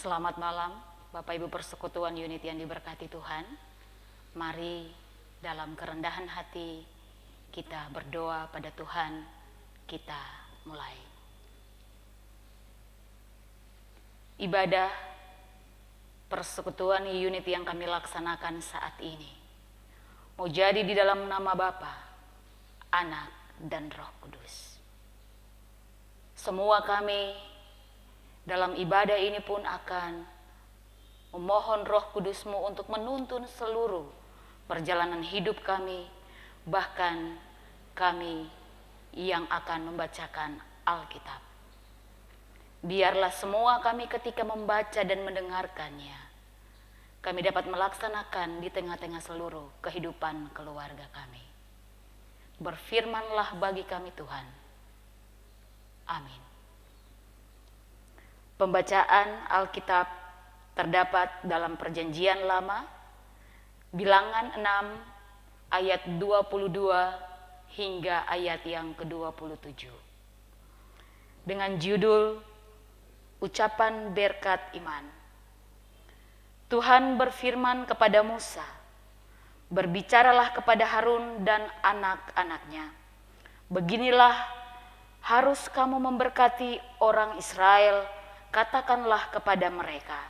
Selamat malam, Bapak Ibu Persekutuan Unit yang diberkati Tuhan. Mari dalam kerendahan hati kita berdoa pada Tuhan. Kita mulai. Ibadah Persekutuan Unit yang kami laksanakan saat ini mau jadi di dalam nama Bapa, Anak, dan Roh Kudus. Semua kami dalam ibadah ini pun akan memohon Roh Kudus-Mu untuk menuntun seluruh perjalanan hidup kami, bahkan kami yang akan membacakan Alkitab. Biarlah semua kami ketika membaca dan mendengarkannya, kami dapat melaksanakan di tengah-tengah seluruh kehidupan keluarga kami. Berfirmanlah bagi kami Tuhan. Amin. Pembacaan Alkitab terdapat dalam Perjanjian Lama, Bilangan 6 ayat 22 hingga ayat yang ke-27. Dengan judul Ucapan Berkat Iman. Tuhan berfirman kepada Musa, "Berbicaralah kepada Harun dan anak-anaknya. Beginilah harus kamu memberkati orang Israel. Katakanlah kepada mereka,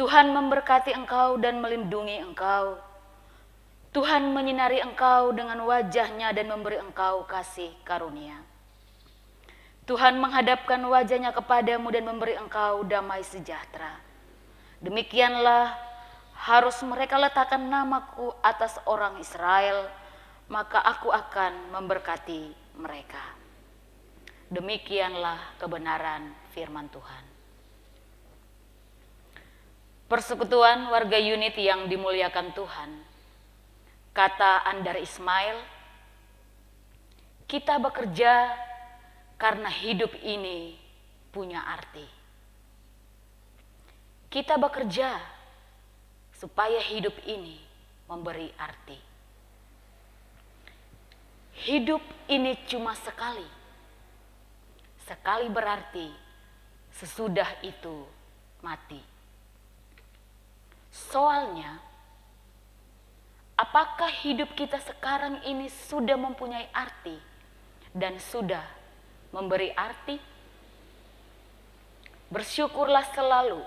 Tuhan memberkati engkau dan melindungi engkau. Tuhan menyinari engkau dengan wajahnya dan memberi engkau kasih karunia. Tuhan menghadapkan wajahnya kepadamu dan memberi engkau damai sejahtera. Demikianlah harus mereka letakkan namaku atas orang Israel, maka aku akan memberkati mereka." Demikianlah kebenaran firman Tuhan. Persekutuan warga unit yang dimuliakan Tuhan, kata Andar Ismail, kita bekerja karena hidup ini punya arti. Kita bekerja supaya hidup ini memberi arti. Hidup ini cuma sekali. Sekali berarti sesudah itu mati. Soalnya, apakah hidup kita sekarang ini sudah mempunyai arti dan sudah memberi arti? Bersyukurlah selalu,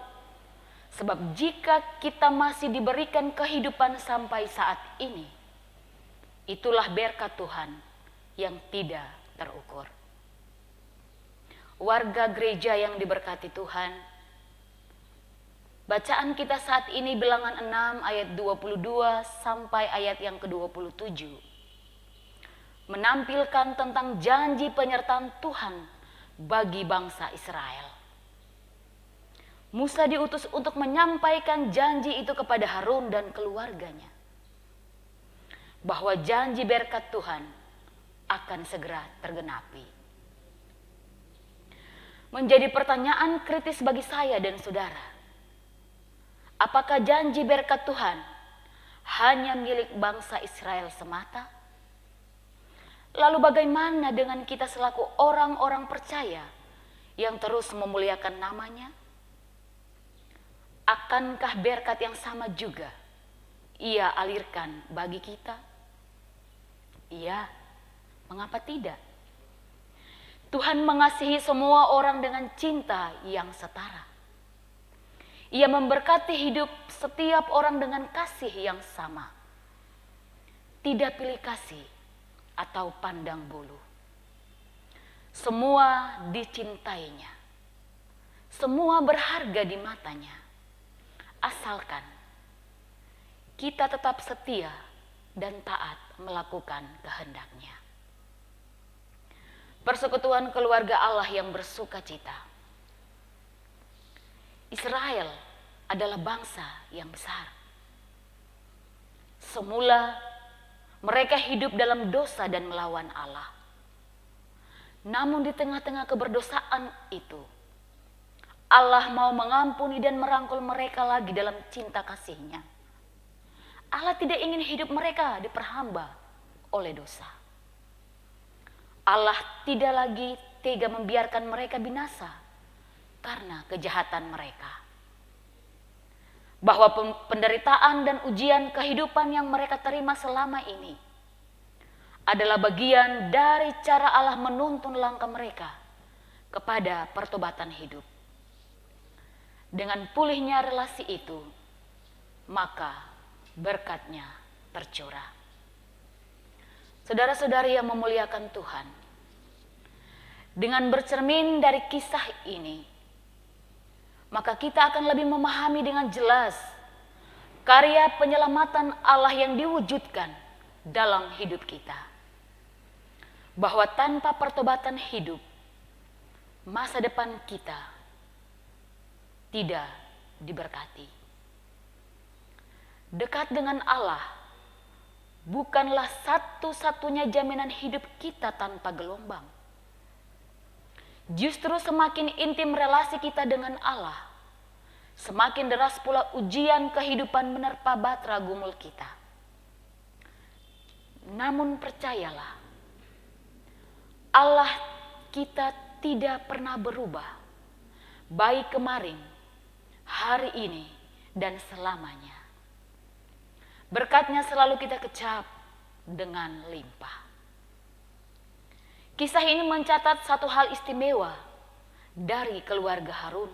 sebab jika kita masih diberikan kehidupan sampai saat ini, itulah berkat Tuhan yang tidak terukur. Warga gereja yang diberkati Tuhan, bacaan kita saat ini Bilangan 6 ayat 22 sampai ayat yang ke-27 menampilkan tentang janji penyertaan Tuhan bagi bangsa Israel. Musa diutus untuk menyampaikan janji itu kepada Harun dan keluarganya, bahwa janji berkat Tuhan akan segera tergenapi. Menjadi pertanyaan kritis bagi saya dan saudara, apakah janji berkat Tuhan hanya milik bangsa Israel semata? Lalu bagaimana dengan kita selaku orang-orang percaya yang terus memuliakan namanya? Akankah berkat yang sama juga Ia alirkan bagi kita? Iya, mengapa tidak? Tuhan mengasihi semua orang dengan cinta yang setara. Ia memberkati hidup setiap orang dengan kasih yang sama. Tidak pilih kasih atau pandang bulu. Semua dicintainya. Semua berharga di matanya. Asalkan kita tetap setia dan taat melakukan kehendaknya. Persekutuan keluarga Allah yang bersuka cita. Israel adalah bangsa yang besar. Semula mereka hidup dalam dosa dan melawan Allah. Namun di tengah-tengah keberdosaan itu, Allah mau mengampuni dan merangkul mereka lagi dalam cinta kasih-Nya. Allah tidak ingin hidup mereka diperhamba oleh dosa. Allah tidak lagi tega membiarkan mereka binasa, karena kejahatan mereka. Bahwa penderitaan dan ujian kehidupan yang mereka terima selama ini adalah bagian dari cara Allah menuntun langkah mereka kepada pertobatan hidup. Dengan pulihnya relasi itu, maka berkat-Nya tercurah. Saudara-saudari yang memuliakan Tuhan, dengan bercermin dari kisah ini, maka kita akan lebih memahami dengan jelas karya penyelamatan Allah yang diwujudkan dalam hidup kita. Bahwa tanpa pertobatan hidup, masa depan kita tidak diberkati. Dekat dengan Allah bukanlah satu-satunya jaminan hidup kita tanpa gelombang. Justru semakin intim relasi kita dengan Allah, semakin deras pula ujian kehidupan menerpa batra gumul kita. Namun percayalah, Allah kita tidak pernah berubah, baik kemarin, hari ini, dan selamanya. Berkat-Nya selalu kita kecap dengan limpah. Kisah ini mencatat satu hal istimewa dari keluarga Harun,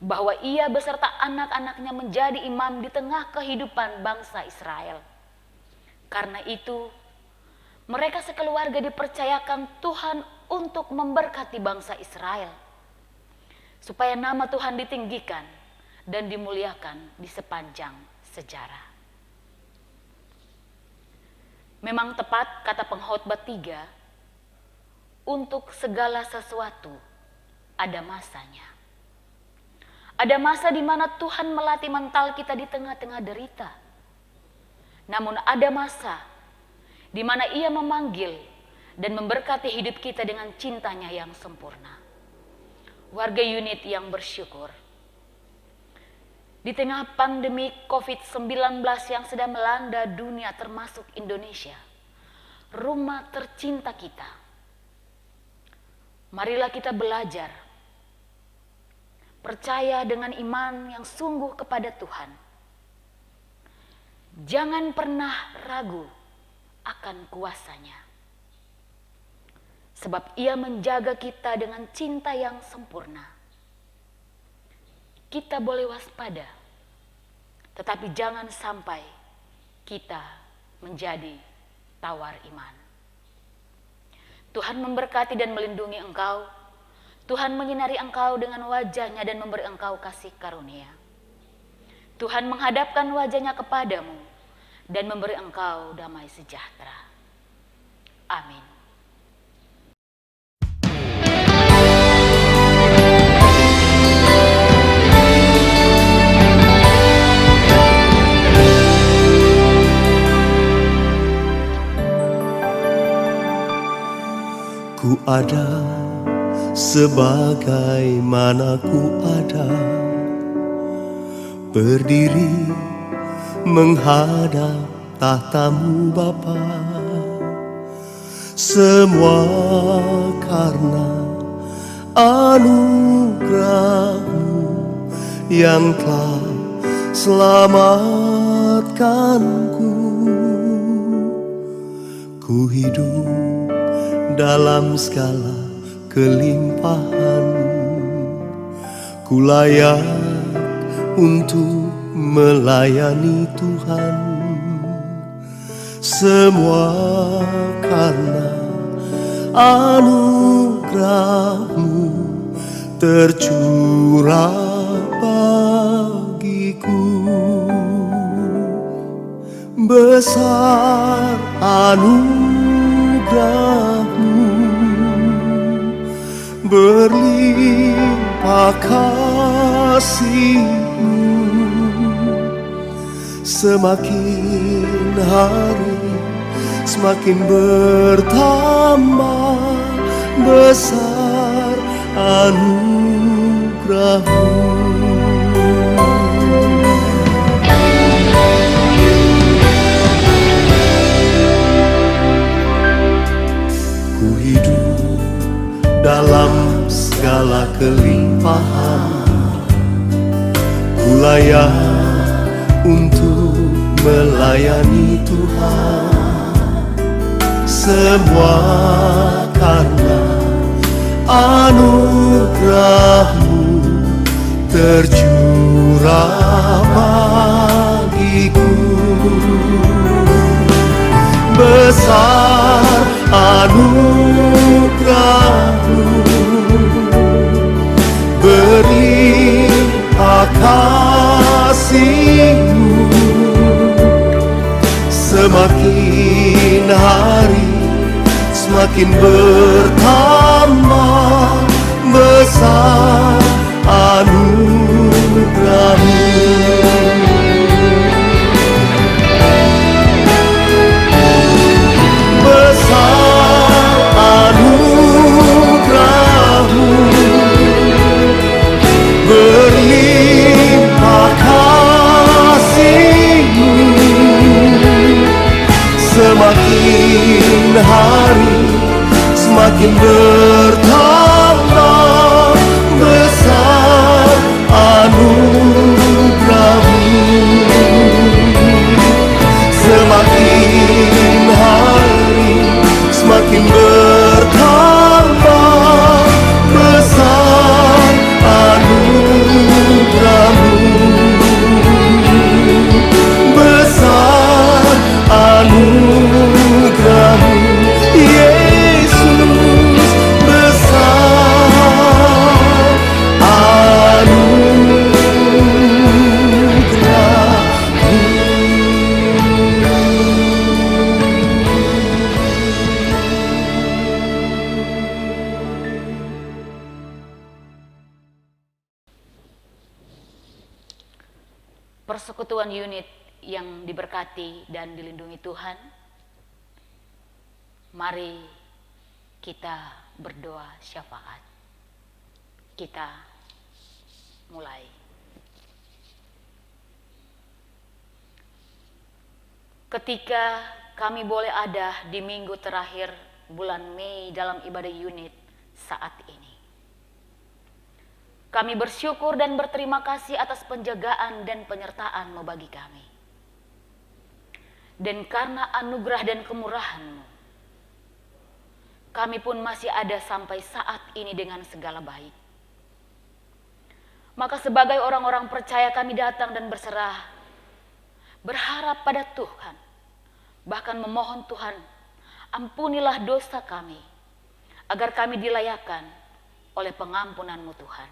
bahwa ia beserta anak-anaknya menjadi imam di tengah kehidupan bangsa Israel. Karena itu, mereka sekeluarga dipercayakan Tuhan untuk memberkati bangsa Israel, supaya nama Tuhan ditinggikan dan dimuliakan di sepanjang sejarah. Memang tepat kata pengkhotbah 3, untuk segala sesuatu ada masanya. Ada masa di mana Tuhan melatih mental kita di tengah-tengah derita. Namun ada masa di mana Ia memanggil dan memberkati hidup kita dengan cintanya yang sempurna. Warga unit yang bersyukur, di tengah pandemi COVID-19 yang sedang melanda dunia termasuk Indonesia, rumah tercinta kita, marilah kita belajar, percaya dengan iman yang sungguh kepada Tuhan. Jangan pernah ragu akan kuasa-Nya, sebab Ia menjaga kita dengan cinta yang sempurna. Kita boleh waspada, tetapi jangan sampai kita menjadi tawar iman. Tuhan memberkati dan melindungi engkau. Tuhan menyinari engkau dengan wajah-Nya dan memberi engkau kasih karunia. Tuhan menghadapkan wajah-Nya kepadamu dan memberi engkau damai sejahtera. Amin. Ku ada sebagaimana ku ada, berdiri menghadap tahta-Mu Bapa. Semua karena anugerah-Mu yang telah selamatkanku. Ku hidup dalam segala kelimpahan, ku layak untuk melayani Tuhan. Semua karena anugerah-Mu tercurah bagiku. Besar anugerah-Mu, berlimpah kasih-Mu. Semakin hari semakin bertambah besar anugerah-Mu. Ku hidup dalam segala layak untuk melayani Tuhan. Semua karena anugerah-Mu tercurah bagiku. Besar anugerah-Mu, berlimpah kasih-Mu, semakin hari semakin bertambah besar anugerah-Mu. Besar anugerah-Mu, berlimpah kasih-Mu, semakin hari semakin bertambah besar anugerah-Mu. Semakin hari semakin bertambah besar anugerah-Mu. Besar anugerah-Mu, Yesus, besar anugerah-Mu. Persekutuan unit yang diberkati dan dilindungi Tuhan, mari kita berdoa syafaat. Kita mulai. Ketika kami boleh ada di minggu terakhir bulan Mei dalam ibadah unit saat ini, kami bersyukur dan berterima kasih atas penjagaan dan penyertaan-Mu bagi kami. Dan karena anugerah dan kemurahan-Mu, kami pun masih ada sampai saat ini dengan segala baik. Maka sebagai orang-orang percaya kami datang dan berserah, berharap pada Tuhan, bahkan memohon Tuhan, ampunilah dosa kami, agar kami dilayakkan oleh pengampunan-Mu Tuhan.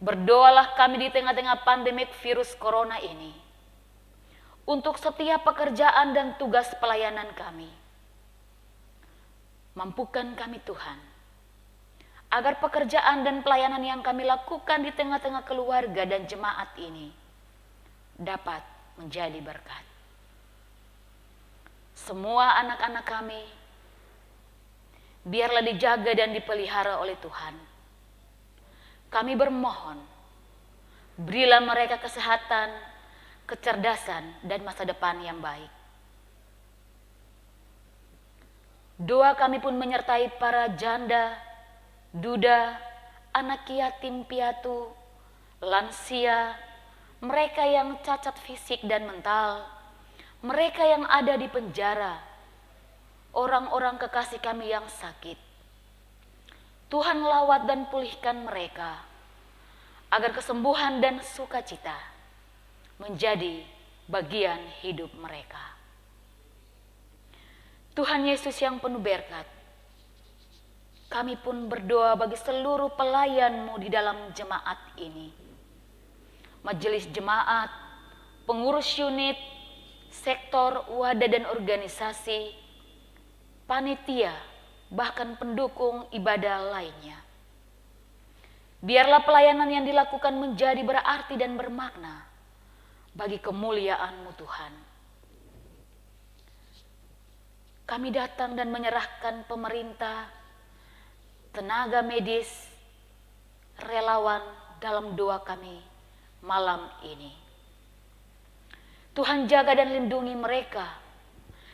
Berdoalah kami di tengah-tengah pandemik virus corona ini, untuk setiap pekerjaan dan tugas pelayanan kami. Mampukan kami Tuhan, agar pekerjaan dan pelayanan yang kami lakukan di tengah-tengah keluarga dan jemaat ini dapat menjadi berkat. Semua anak-anak kami biarlah dijaga dan dipelihara oleh Tuhan. Kami bermohon, berilah mereka kesehatan, kecerdasan, dan masa depan yang baik. Doa kami pun menyertai para janda, duda, anak yatim piatu, lansia, mereka yang cacat fisik dan mental, mereka yang ada di penjara, orang-orang kekasih kami yang sakit. Tuhan lawat dan pulihkan mereka, agar kesembuhan dan sukacita menjadi bagian hidup mereka. Tuhan Yesus yang penuh berkat, kami pun berdoa bagi seluruh pelayan-Mu di dalam jemaat ini. Majelis jemaat, pengurus unit, sektor, wadah dan organisasi, panitia, bahkan pendukung ibadah lainnya. Biarlah pelayanan yang dilakukan menjadi berarti dan bermakna bagi kemuliaan-Mu Tuhan. Kami datang dan menyerahkan pemerintah, tenaga medis, relawan dalam doa kami malam ini. Tuhan jaga dan lindungi mereka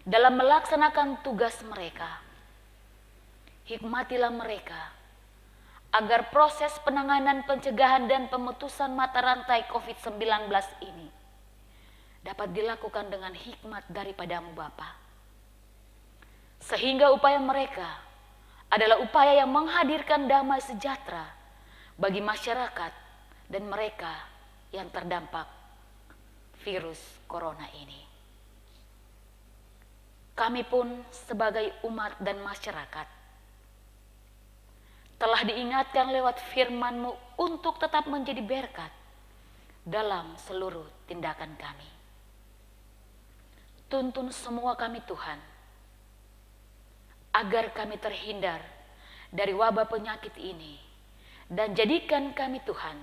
dalam melaksanakan tugas mereka. Hikmatilah mereka, agar proses penanganan, pencegahan, dan pemutusan mata rantai COVID-19 ini dapat dilakukan dengan hikmat daripada-Mu Bapa. Sehingga upaya mereka adalah upaya yang menghadirkan damai sejahtera bagi masyarakat dan mereka yang terdampak virus corona ini. Kami pun sebagai umat dan masyarakat telah diingatkan lewat firman-Mu untuk tetap menjadi berkat dalam seluruh tindakan kami. Tuntun semua kami Tuhan, agar kami terhindar dari wabah penyakit ini, dan jadikan kami Tuhan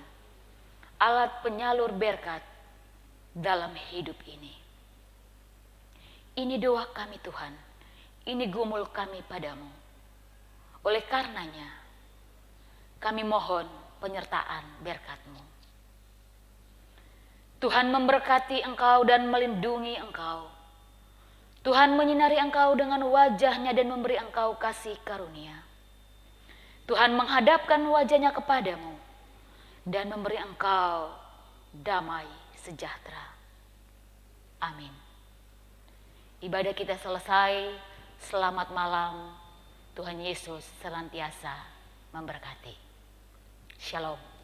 alat penyalur berkat dalam hidup ini. Ini doa kami Tuhan, ini gumul kami padamu. Oleh karenanya, kami mohon penyertaan berkat-Mu. Tuhan memberkati Engkau dan melindungi Engkau. Tuhan menyinari Engkau dengan wajah-Nya dan memberi Engkau kasih karunia. Tuhan menghadapkan wajah-Nya kepadamu dan memberi Engkau damai sejahtera. Amin. Ibadah kita selesai. Selamat malam. Tuhan Yesus senantiasa memberkati. Shalom.